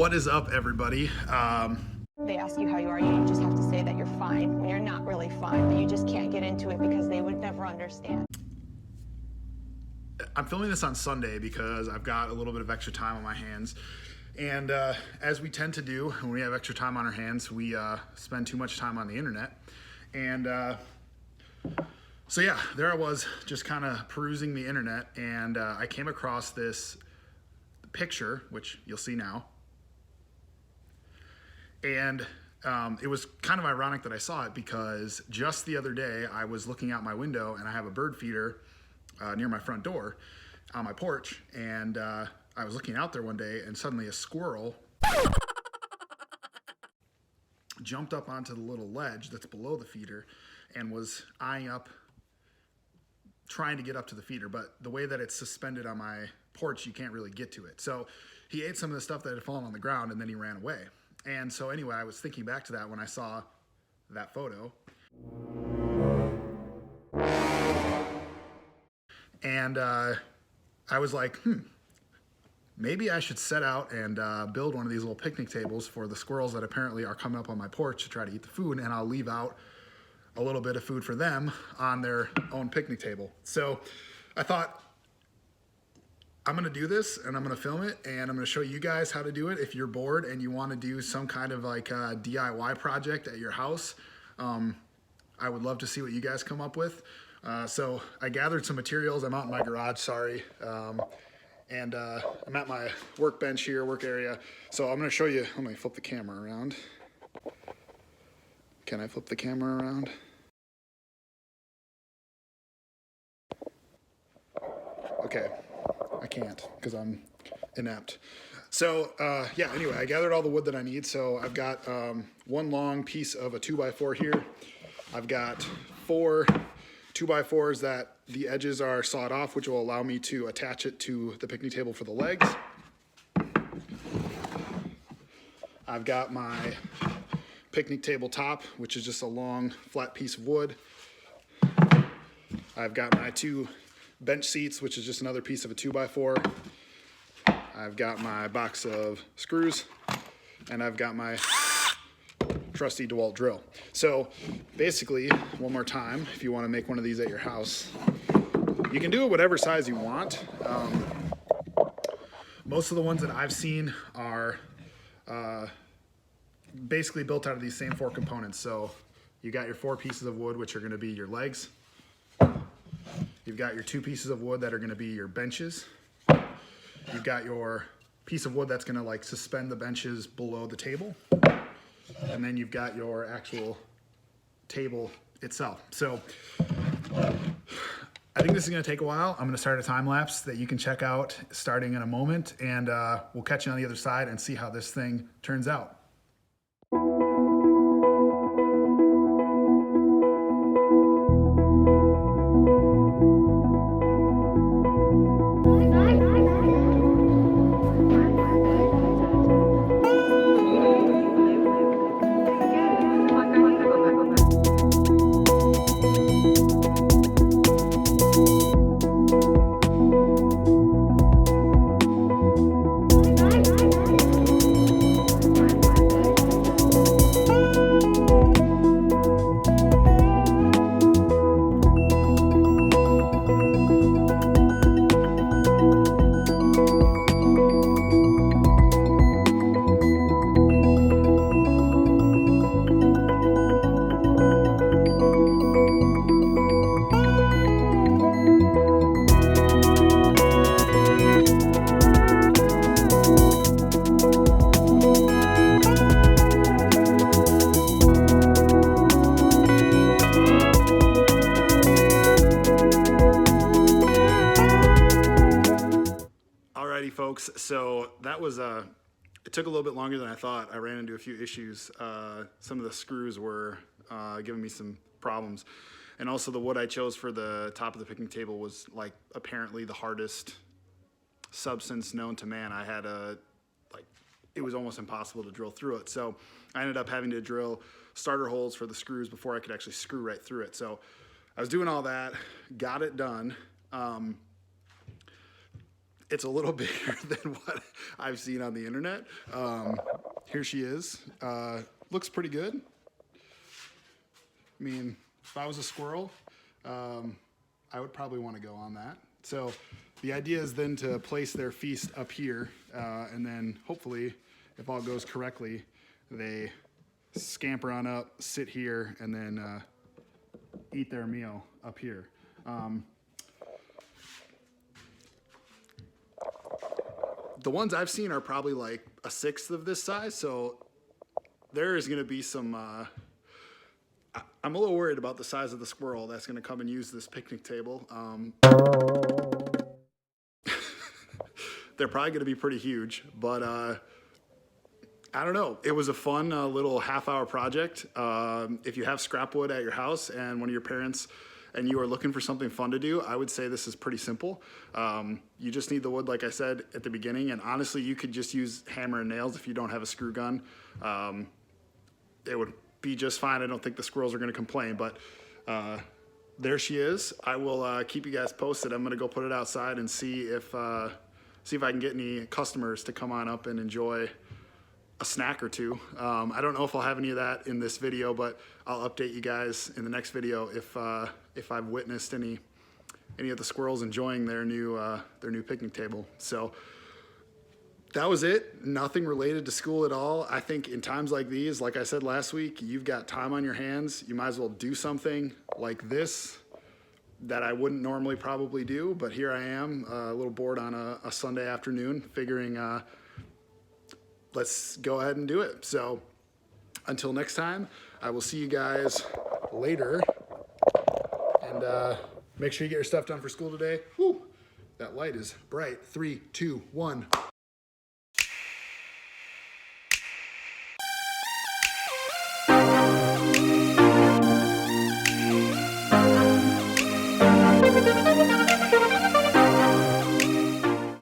What is up, everybody? They ask you how you are, you just have to say that you're fine when you're not really fine, but you just can't get into it because they would never understand. I'm filming this on Sunday because I've got a little bit of extra time on my hands. And as we tend to do when we have extra time on our hands, we spend too much time on the internet. And so yeah, there I was just kind of perusing the internet, and I came across this picture, which you'll see now. And it was kind of ironic that I saw it because just the other day I was looking out my window and I have a bird feeder near my front door on my porch, and I was looking out there one day and suddenly a squirrel jumped up onto the little ledge that's below the feeder and was eyeing up, trying to get up to the feeder, but the way that it's suspended on my porch, you can't really get to it. So he ate some of the stuff that had fallen on the ground and then he ran away. And so anyway, I was thinking back to that when I saw that photo. And I was like, maybe I should set out and build one of these little picnic tables for the squirrels that apparently are coming up on my porch to try to eat the food, and I'll leave out a little bit of food for them on their own picnic table. So I thought, I'm gonna do this and I'm gonna film it and I'm gonna show you guys how to do it if you're bored and you wanna do some kind of like a DIY project at your house. I would love to see what you guys come up with. So I gathered some materials. I'm out in my garage, sorry. And I'm at my workbench here, work area. So I'm gonna show you, let me flip the camera around. Can I flip the camera around? Okay. I can't because I'm inept. So yeah, anyway, I gathered all the wood that I need. So I've got one long piece of a 2x4 here. I've got 4 2x4s that the edges are sawed off, which will allow me to attach it to the picnic table for the legs. I've got my picnic table top, which is just a long flat piece of wood. I've got my 2 bench seats, which is just another piece of a 2x4. I've got my box of screws, and I've got my trusty DeWalt drill. So basically, one more time, if you want to make one of these at your house, you can do it whatever size you want. Most of the ones that I've seen are basically built out of these same 4 components. So you got your 4 pieces of wood, which are going to be your legs. You've got your 2 pieces of wood that are gonna be your benches. You've got your piece of wood that's gonna like suspend the benches below the table. And then you've got your actual table itself. So I think this is gonna take a while. I'm gonna start a time lapse that you can check out starting in a moment, and we'll catch you on the other side and see how this thing turns out. Alrighty, folks, so that was it took a little bit longer than I thought. I ran into a few issues. Some of the screws were giving me some problems, and also the wood I chose for the top of the picnic table was like apparently the hardest substance known to man. I had it was almost impossible to drill through it, so I ended up having to drill starter holes for the screws before I could actually screw right through it. So I was doing all that, got it done. it's a little bigger than what I've seen on the internet. Here she is. Looks pretty good. I mean, if I was a squirrel, I would probably want to go on that. So the idea is then to place their feast up here, and then hopefully, if all goes correctly, they scamper on up, sit here, and then eat their meal up here. The ones I've seen are probably like a sixth of this size, so there is going to be some. I'm a little worried about the size of the squirrel that's going to come and use this picnic table. They're probably going to be pretty huge, but I don't know. It was a fun little half-hour project. If you have scrap wood at your house and one of your parents and you are looking for something fun to do, I would say this is pretty simple. You just need the wood, like I said at the beginning, and honestly, you could just use hammer and nails if you don't have a screw gun. It would be just fine. I don't think the squirrels are going to complain, but there she is. I will keep you guys posted. I'm going to go put it outside and see if I can get any customers to come on up and enjoy a snack or two. I don't know if I'll have any of that in this video, but I'll update you guys in the next video if I've witnessed any of the squirrels enjoying their new picnic table. So that was it. Nothing related to school at all. I think in times like these, like I said last week, you've got time on your hands. You might as well do something like this that I wouldn't normally probably do, but here I am, a little bored on a Sunday afternoon, figuring let's go ahead and do it. So until next time, I will see you guys later, and make sure you get your stuff done for school today. Woo, that light is bright. 3, 2, 1.